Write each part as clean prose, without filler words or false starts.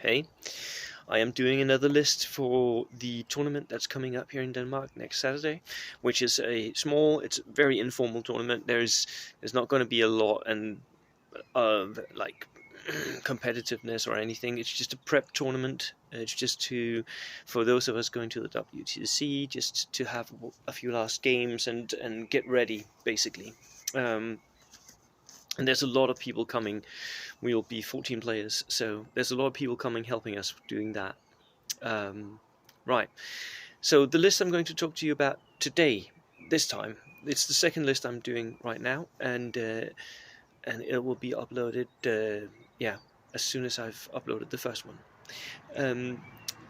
Hey, I am doing another list for the tournament that's coming up here in Denmark next Saturday, which is it's a very informal tournament. There's not going to be a lot of like competitiveness or anything. It's just a prep tournament. It's just for those of us going to the WTC, just to have a few last games and get ready, basically. And there's a lot of people coming. We'll be 14 players, so there's a lot of people coming helping us doing that. Right. So the list I'm going to talk to you about today, this time, it's the second list I'm doing right now, and it will be uploaded, as soon as I've uploaded the first one.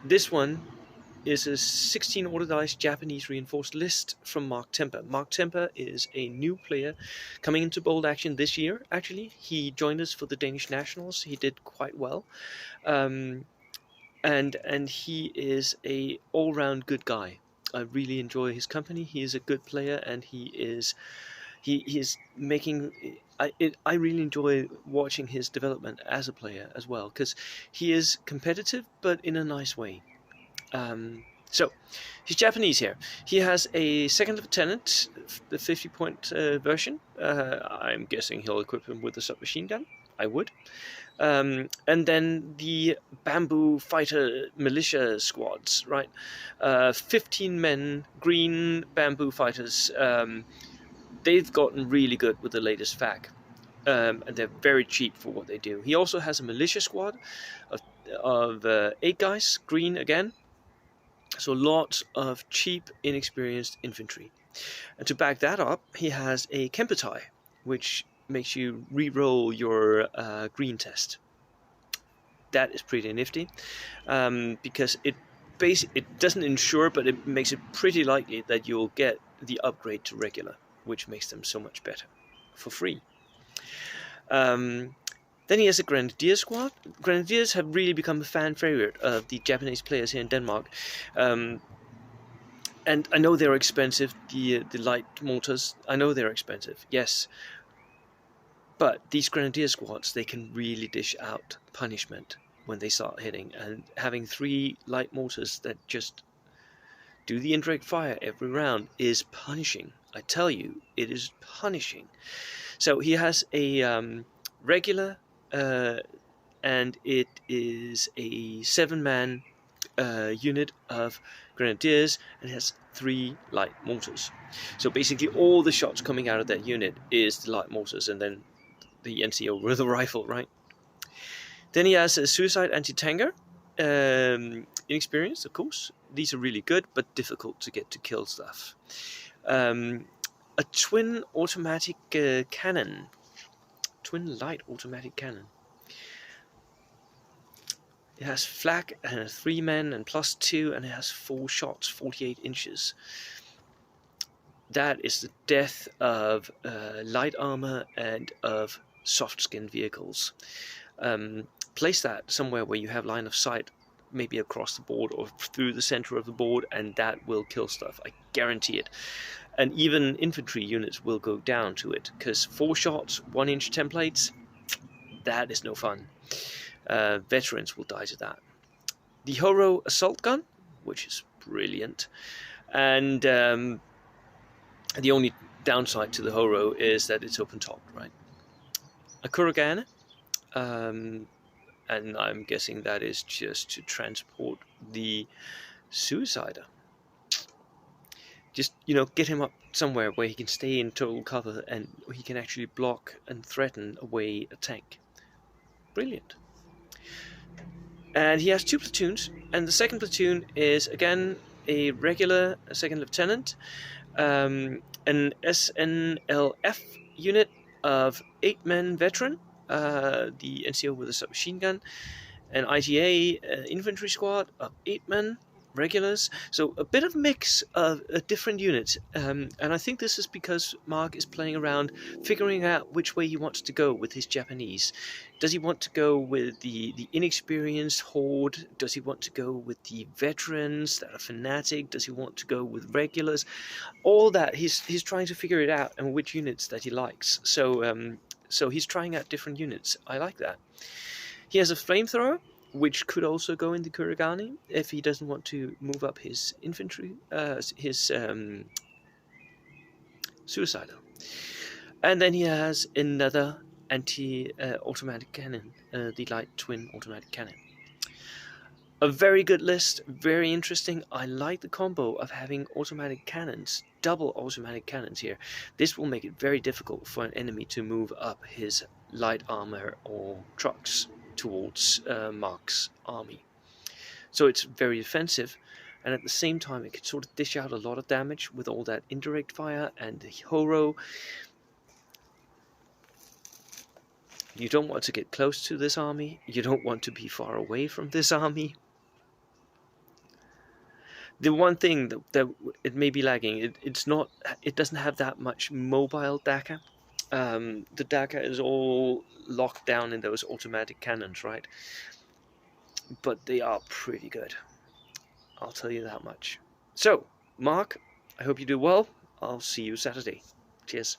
This one is a 16 order dice Japanese reinforced list from Mark-Temas. Mark-Temas is a new player coming into bold action this year, actually. He joined us for the Danish Nationals. He did quite well. And he is a all-round good guy. I really enjoy his company. He is a good player, and he is making... I really enjoy watching his development as a player as well, because he is competitive, but in a nice way. So he's Japanese here. He has a second lieutenant, the 50-point version. I'm guessing he'll equip him with a submachine gun. I would. And then the bamboo fighter militia squads, right? 15 men, green bamboo fighters. They've gotten really good with the latest FAQ. And they're very cheap for what they do. He also has a militia squad of 8 guys, green again. So lots of cheap, inexperienced infantry. And to back that up, he has a Kempetai, which makes you re-roll your green test. That is pretty nifty, because it doesn't ensure, but it makes it pretty likely that you'll get the upgrade to regular, which makes them so much better for free. Then he has a Grenadier squad. Grenadiers have really become a fan favorite of the Japanese players here in Denmark. And I know they're expensive, the light mortars. I know they're expensive, yes. But these Grenadier squads, they can really dish out punishment when they start hitting. And having 3 light mortars that just do the indirect fire every round is punishing. I tell you, it is punishing. So he has a regular... and it is a 7-man unit of Grenadiers, and it has 3 light mortars. So basically all the shots coming out of that unit is the light mortars, and then the NCO with a rifle, right? Then he has a suicide anti-tanker, inexperienced, of course. These are really good, but difficult to get to kill stuff. A twin automatic cannon. Twin light automatic cannon. It has flak and a 3-man and +2, and it has 4 shots, 48 inches. That is the death of light armor and of soft-skinned vehicles. Place that somewhere where you have line of sight, maybe across the board or through the center of the board, and that will kill stuff. I guarantee it. And even infantry units will go down to it, because 4 shots, 1-inch templates, that is no fun. Veterans will die to that. The Horo assault gun, which is brilliant. And the only downside to the Horo is that it's open-topped, right? A Kurogane, and I'm guessing that is just to transport the Suicider. Just, get him up somewhere where he can stay in total cover and he can actually block and threaten away a tank. Brilliant. And he has 2 platoons, and the second platoon is, again, a regular second lieutenant, an SNLF unit of 8-men veteran, the NCO with a submachine gun, an IGA infantry squad of 8 men, regulars, so a bit of mix of different units, and I think this is because Mark is playing around figuring out which way he wants to go with his Japanese. Does he want to go with the inexperienced horde? Does he want to go with the veterans that are fanatic? Does he want to go with regulars? All that, he's trying to figure it out, and which units that he likes. So he's trying out different units. I like that. He has a flamethrower, which could also go in the Kuragani if he doesn't want to move up his infantry, his suicidal. And then he has another anti-automatic cannon, the light twin automatic cannon. A very good list, very interesting. I like the combo of having automatic cannons, double automatic cannons here. This will make it very difficult for an enemy to move up his light armor or trucks towards Mark's army. So it's very offensive, and at the same time it can sort of dish out a lot of damage with all that indirect fire and the Horo. You don't want to get close to this army. You don't want to be far away from this army. The one thing that it may be lagging, it doesn't have that much mobile Daka. The Daka is all locked down in those automatic cannons, right? But they are pretty good. I'll tell you that much. So, Mark, I hope you do well. I'll see you Saturday. Cheers.